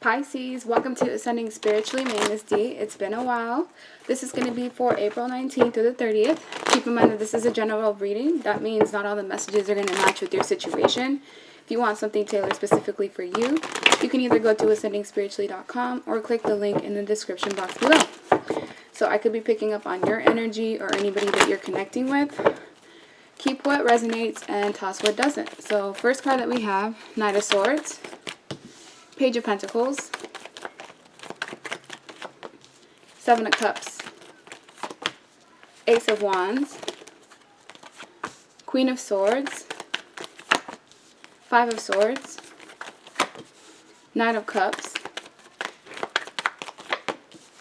Pisces, welcome to Ascending Spiritually. My name is Dee. It's been a while. This is going to be for April 19th through the 30th. Keep in mind that this is a general reading. That means not all the messages are going to match with your situation. If you want something tailored specifically for you, you can either go to ascendingspiritually.com or click the link in the description box below. So I could be picking up on your energy or anybody that you're connecting with. Keep what resonates and toss what doesn't. So first card that we have, Knight of Swords, Page of Pentacles, Seven of Cups, Ace of Wands, Queen of Swords, Five of Swords, Nine of Cups,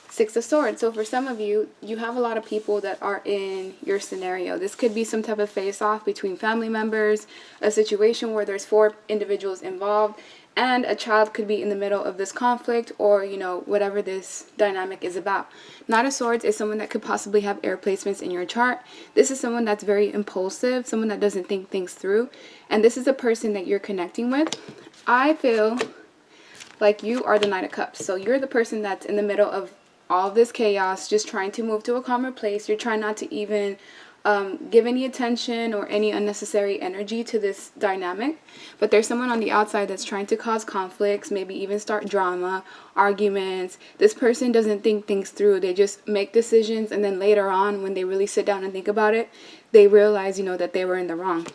Six of Swords. So for some of you, you have a lot of people that are in your scenario. This could be some type of face-off between family members, a situation where there's 4 individuals involved, and a child could be in the middle of this conflict, or, you know, whatever this dynamic is about. Knight of Swords is someone that could possibly have air placements in your chart. This is someone that's very impulsive, someone that doesn't think things through, and this is a person that you're connecting with. I feel like you are the Knight of Cups. So you're the person that's in the middle of all of this chaos, just trying to move to a calmer place. You're trying not to even give any attention or any unnecessary energy to this dynamic, but there's someone on the outside that's trying to cause conflicts, maybe even start drama, arguments. This person doesn't think things through. They just make decisions, and then later on, when they really sit down and think about it, they realize, you know, that they were in the wrong.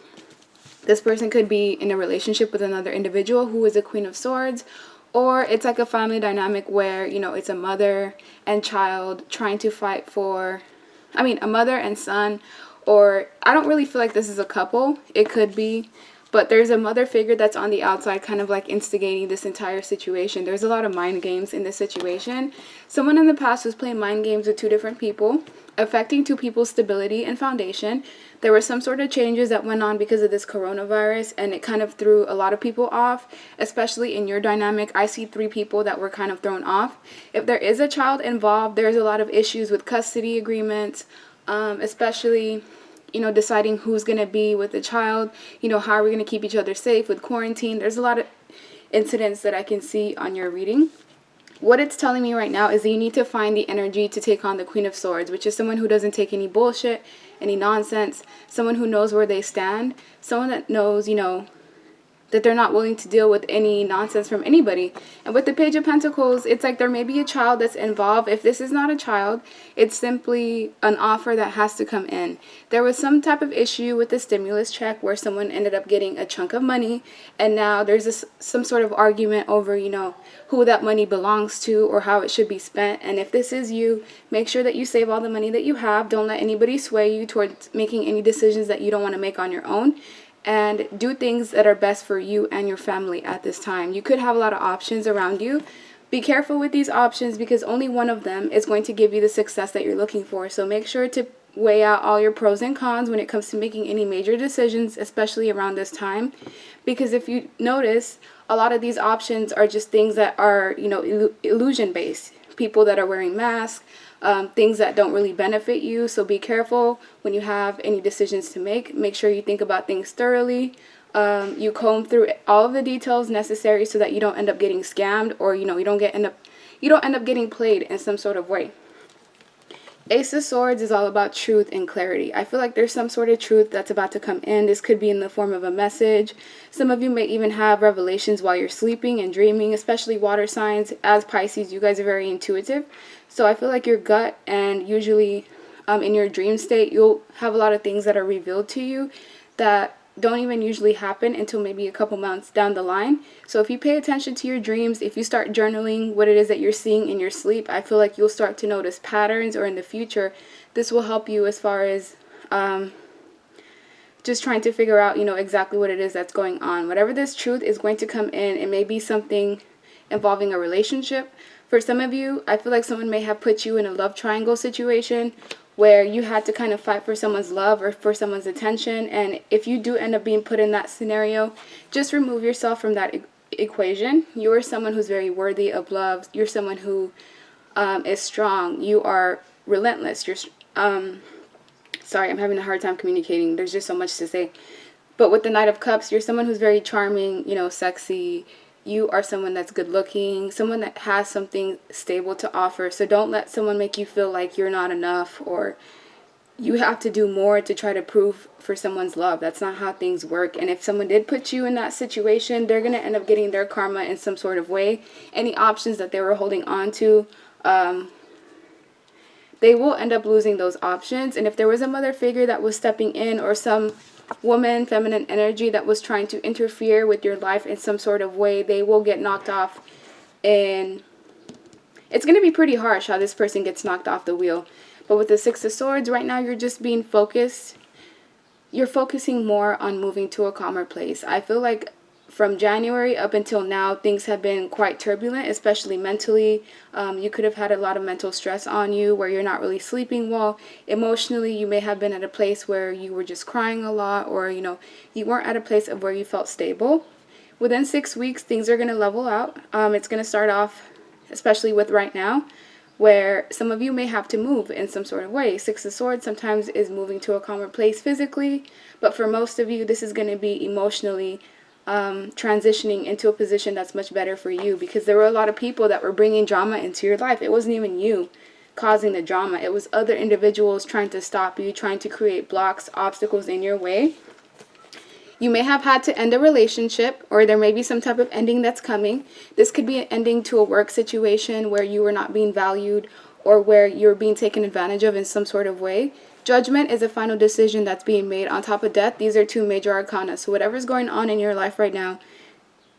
This person could be in a relationship with another individual who is a Queen of Swords, or it's like a family dynamic where, you know, it's a mother and child trying to fight for, a mother and son, or I don't really feel like this is a couple. It could be, but there's a mother figure that's on the outside kind of like instigating this entire situation. There's a lot of mind games in this situation. Someone in the past was playing mind games with 2 different people, affecting 2 people's stability and foundation. There were some sort of changes that went on because of this coronavirus, and it kind of threw a lot of people off, especially in your dynamic. I see 3 people that were kind of thrown off. If there is a child involved, there's a lot of issues with custody agreements, especially, you know, deciding who's going to be with the child, you know, how are we going to keep each other safe with quarantine. There's a lot of incidents that I can see on your reading. What it's telling me right now is that you need to find the energy to take on the Queen of Swords, which is someone who doesn't take any bullshit, any nonsense, someone who knows where they stand, someone that knows, you know, that they're not willing to deal with any nonsense from anybody. And with the Page of Pentacles, it's like there may be a child that's involved. If this is not a child, it's simply an offer that has to come in. There was some type of issue with the stimulus check where someone ended up getting a chunk of money, and now there's some sort of argument over, you know, who that money belongs to or how it should be spent. And if this is you, make sure that you save all the money that you have. Don't let anybody sway you towards making any decisions that you don't want to make on your own. And do things that are best for you and your family at this time. You could have a lot of options around you. Be careful with these options because only one of them is going to give you the success that you're looking for. So make sure to weigh out all your pros and cons when it comes to making any major decisions, especially around this time. Because if you notice, a lot of these options are just things that are, you know, illusion based. People that are wearing masks, things that don't really benefit you. So be careful when you have any decisions to make. Make sure you think about things thoroughly. You comb through all of the details necessary so that you don't end up getting scammed, or, you know, you don't end up getting played in some sort of way. Ace of Swords is all about truth and clarity. I feel like there's some sort of truth that's about to come in. This could be in the form of a message. Some of you may even have revelations while you're sleeping and dreaming, especially water signs. As Pisces, you guys are very intuitive. So I feel like your gut, and usually in your dream state, you'll have a lot of things that are revealed to you that don't even usually happen until maybe a couple months down the line. So if you pay attention to your dreams, if you start journaling what it is that you're seeing in your sleep, I feel like you'll start to notice patterns, or in the future, this will help you as far as just trying to figure out, you know, exactly what it is that's going on. Whatever this truth is going to come in, it may be something involving a relationship. For some of you, I feel like someone may have put you in a love triangle situation where you had to kind of fight for someone's love or for someone's attention. And if you do end up being put in that scenario, just remove yourself from that equation. You are someone who's very worthy of love. You're someone who is strong. You are relentless. You're sorry, I'm having a hard time communicating. There's just so much to say. But with the Knight of Cups, you're someone who's very charming, you know, sexy, you are someone that's good looking, someone that has something stable to offer. So don't let someone make you feel like you're not enough or you have to do more to try to prove for someone's love. That's not how things work. And if someone did put you in that situation, they're going to end up getting their karma in some sort of way. Any options that they were holding on to, they will end up losing those options. And if there was a mother figure that was stepping in, or some woman, feminine energy that was trying to interfere with your life in some sort of way, they will get knocked off. And it's going to be pretty harsh how this person gets knocked off the wheel. But with the Six of Swords, right now you're just being focused. You're focusing more on moving to a calmer place. I feel like from January up until now, things have been quite turbulent, especially mentally. You could have had a lot of mental stress on you where you're not really sleeping well. Emotionally, you may have been at a place where you were just crying a lot, or, you know, you weren't at a place of where you felt stable. Within 6 weeks, things are going to level out. It's going to start off, especially with right now, where some of you may have to move in some sort of way. Six of Swords sometimes is moving to a calmer place physically, but for most of you, this is going to be emotionally transitioning into a position that's much better for you, because there were a lot of people that were bringing drama into your life. It wasn't even you causing the drama. It was other individuals trying to stop you, trying to create blocks, obstacles in your way. You may have had to end a relationship, or there may be some type of ending that's coming. This could be an ending to a work situation where you were not being valued, or where you're being taken advantage of in some sort of way. Judgment is a final decision that's being made. On top of death, these are two major arcana. So whatever's going on in your life right now,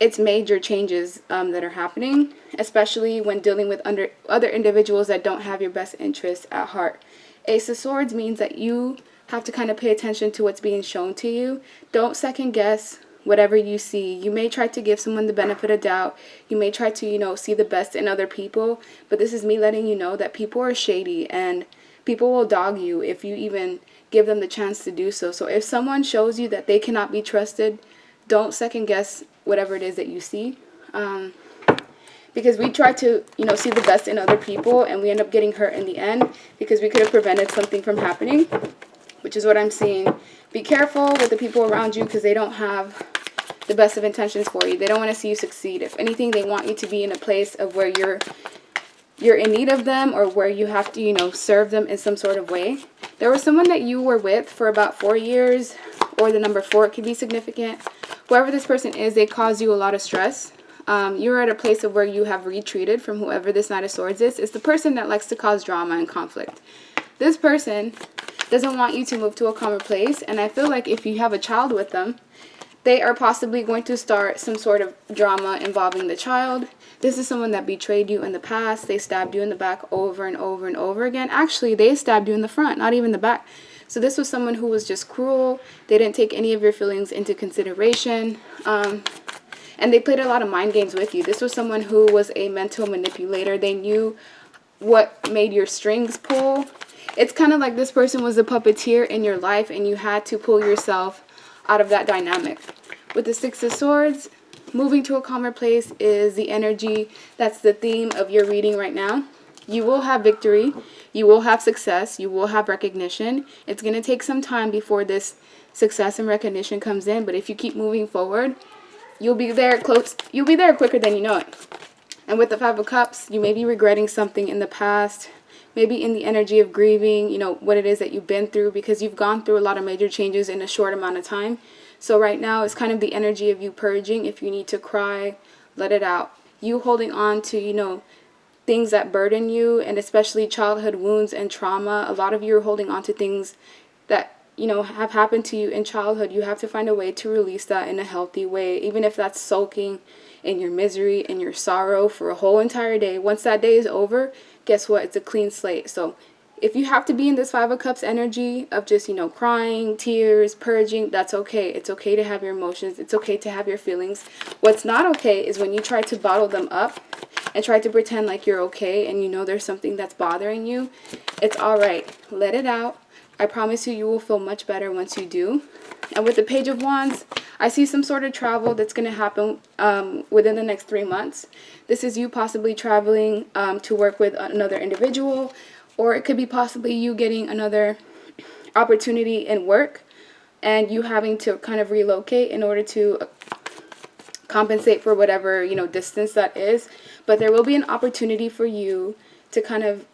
it's major changes that are happening, especially when dealing with other individuals that don't have your best interests at heart. Ace of Swords means that you have to kind of pay attention to what's being shown to you. Don't second guess whatever you see. You may try to give someone the benefit of doubt. You may try to, you know, see the best in other people. But this is me letting you know that people are shady, and people will dog you if you even give them the chance to do so. So if someone shows you that they cannot be trusted, don't second guess whatever it is that you see. Because we try to, you know, see the best in other people, and we end up getting hurt in the end because we could have prevented something from happening, which is what I'm seeing. Be careful with the people around you, because they don't have the best of intentions for you. They don't want to see you succeed. If anything, they want you to be in a place of where you're in need of them, or where you have to, you know, serve them in some sort of way. There was someone that you were with for about 4 years, or the number 4 could be significant. Whoever this person is, they cause you a lot of stress. You're at a place of where you have retreated from whoever this Knight of Swords is. It's the person that likes to cause drama and conflict. This person doesn't want you to move to a calmer place, and I feel like if you have a child with them, they are possibly going to start some sort of drama involving the child. This is someone that betrayed you in the past. They stabbed you in the back over and over and over again. Actually, they stabbed you in the front, not even the back. So this was someone who was just cruel. They didn't take any of your feelings into consideration. And they played a lot of mind games with you. This was someone who was a mental manipulator. They knew what made your strings pull. It's kind of like this person was a puppeteer in your life, and you had to pull yourself out of that dynamic. With the Six of Swords, moving to a calmer place is the energy. That's the theme of your reading right now. You will have victory. You will have success. You will have recognition. It's going to take some time before this success and recognition comes in, but if you keep moving forward, you'll be there quicker than you know it. And with the Five of Cups, you may be regretting something in the past, maybe in the energy of grieving, you know, what it is that you've been through, because you've gone through a lot of major changes in a short amount of time. So right now, it's kind of the energy of you purging. If you need to cry, let it out. You holding on to, you know, things that burden you, and especially childhood wounds and trauma. A lot of you are holding on to things that, you know, have happened to you in childhood. You have to find a way to release that in a healthy way, even if that's sulking in your misery and your sorrow for a whole entire day. Once that day is over, guess what? It's a clean slate. So if you have to be in this Five of Cups energy of just, you know, crying, tears, purging, that's okay. It's okay to have your emotions. It's okay to have your feelings. What's not okay is when you try to bottle them up and try to pretend like you're okay, and you know there's something that's bothering you. It's all right. Let it out. I promise you, you will feel much better once you do. And with the Page of Wands, I see some sort of travel that's going to happen within the next 3 months. This is you possibly traveling to work with another individual, or it could be possibly you getting another opportunity in work and you having to kind of relocate in order to compensate for whatever, distance that is. But there will be an opportunity for you to kind of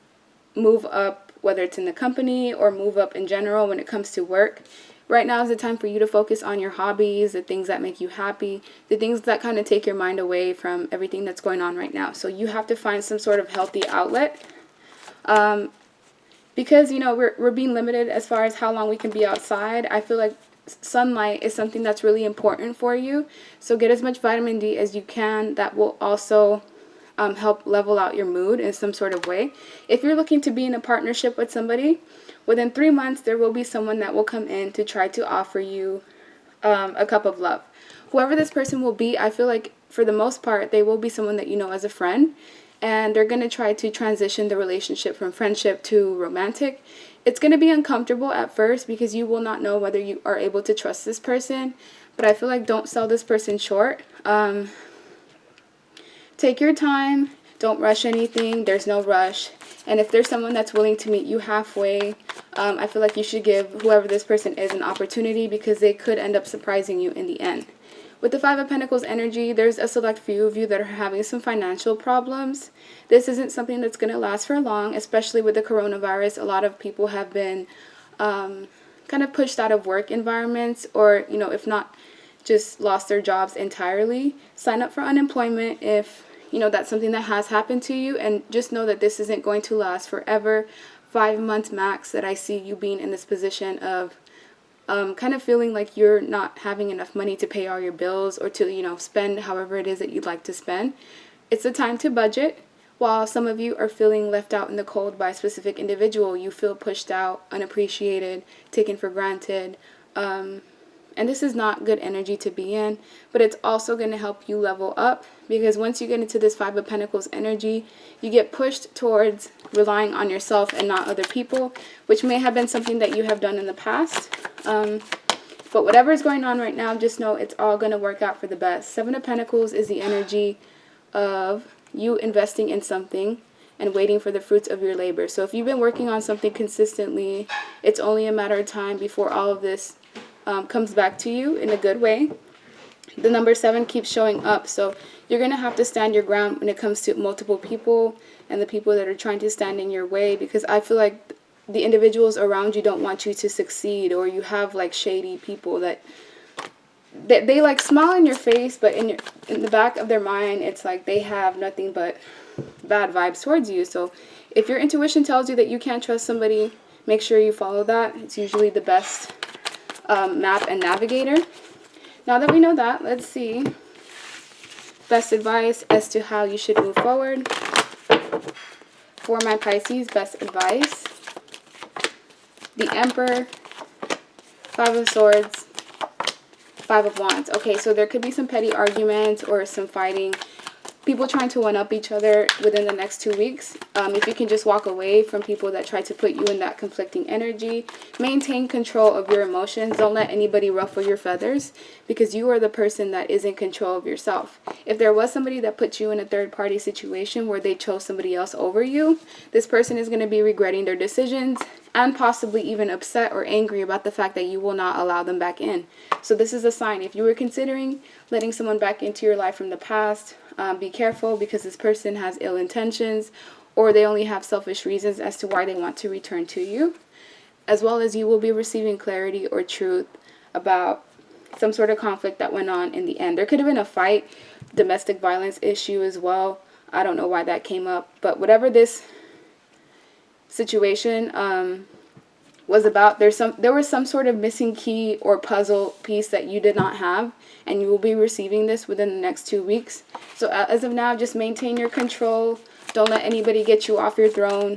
move up, whether it's in the company or move up in general when it comes to work. Right now is the time for you to focus on your hobbies, the things that make you happy, the things that kind of take your mind away from everything that's going on right now. So you have to find some sort of healthy outlet. Because, we're being limited as far as how long we can be outside. I feel like sunlight is something that's really important for you. So get as much vitamin D as you can. That will also help level out your mood in some sort of way. If you're looking to be in a partnership with somebody, within 3 months, there will be someone that will come in to try to offer you a cup of love. Whoever this person will be, I feel like for the most part, they will be someone that you know as a friend. And they're going to try to transition the relationship from friendship to romantic. It's going to be uncomfortable at first because you will not know whether you are able to trust this person. But I feel like don't sell this person short. Take your time. Don't rush anything. There's no rush. And if there's someone that's willing to meet you halfway, I feel like you should give whoever this person is an opportunity because they could end up surprising you in the end. With the Five of Pentacles energy, there's a select few of you that are having some financial problems. This isn't something that's going to last for long, especially with the coronavirus. A lot of people have been kind of pushed out of work environments or, if not, just lost their jobs entirely. Sign up for unemployment if, that's something that has happened to you. And just know that this isn't going to last forever. 5 months max that I see you being in this position of kind of feeling like you're not having enough money to pay all your bills or to, spend however it is that you'd like to spend. It's the time to budget. While some of you are feeling left out in the cold by a specific individual, you feel pushed out, unappreciated, taken for granted. And this is not good energy to be in, but it's also going to help you level up because once you get into this Five of Pentacles energy, you get pushed towards relying on yourself and not other people, which may have been something that you have done in the past. But whatever is going on right now, just know it's all going to work out for the best. Seven of Pentacles is the energy of you investing in something and waiting for the fruits of your labor. So if you've been working on something consistently, it's only a matter of time before all of this comes back to you in a good way. The number 7 keeps showing up, so you're going to have to stand your ground when it comes to multiple people and the people that are trying to stand in your way, because I feel like the individuals around you don't want you to succeed, or you have like shady people that they like smile in your face, but in the back of their mind it's like they have nothing but bad vibes towards you. So if your intuition tells you that you can't trust somebody, make sure you follow that. It's usually the best map and navigator. Now that we know that, let's see best advice as to how you should move forward. For my Pisces, best advice: the Emperor, Five of Swords, Five of Wands. Okay, so there could be some petty arguments or some fighting, people trying to one-up each other within the next 2 weeks. If you can just walk away from people that try to put you in that conflicting energy. Maintain control of your emotions. Don't let anybody ruffle your feathers, because you are the person that is in control of yourself. If there was somebody that put you in a third-party situation where they chose somebody else over you, this person is going to be regretting their decisions and possibly even upset or angry about the fact that you will not allow them back in. So this is a sign. If you were considering letting someone back into your life from the past, be careful, because this person has ill intentions, or they only have selfish reasons as to why they want to return to you. As well as you will be receiving clarity or truth about some sort of conflict that went on in the end. There could have been a fight, domestic violence issue as well. I don't know why that came up, but whatever this situation was about, there was some sort of missing key or puzzle piece that you did not have, and you will be receiving this within the next 2 weeks. So as of now, just maintain your control. Don't let anybody get you off your throne.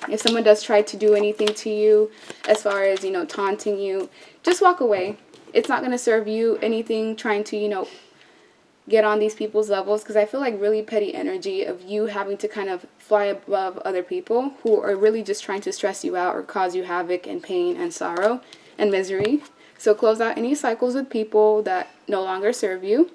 If someone does try to do anything to you as far as, taunting you, just walk away. It's not going to serve you anything trying to, get on these people's levels, because I feel like really petty energy of you having to kind of fly above other people who are really just trying to stress you out or cause you havoc and pain and sorrow and misery. So close out any cycles with people that no longer serve you.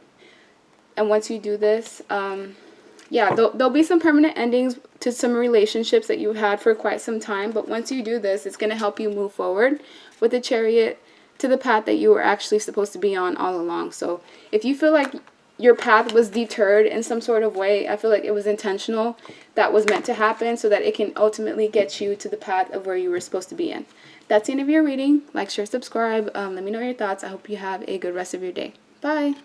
And once you do this, there'll be some permanent endings to some relationships that you've had for quite some time. But once you do this, it's going to help you move forward with the Chariot to the path that you were actually supposed to be on all along. So if you feel like your path was deterred in some sort of way. I feel like it was intentional, that was meant to happen, so that it can ultimately get you to the path of where you were supposed to be in. That's the end of your reading. Like, share, subscribe. Let me know your thoughts. I hope you have a good rest of your day. Bye.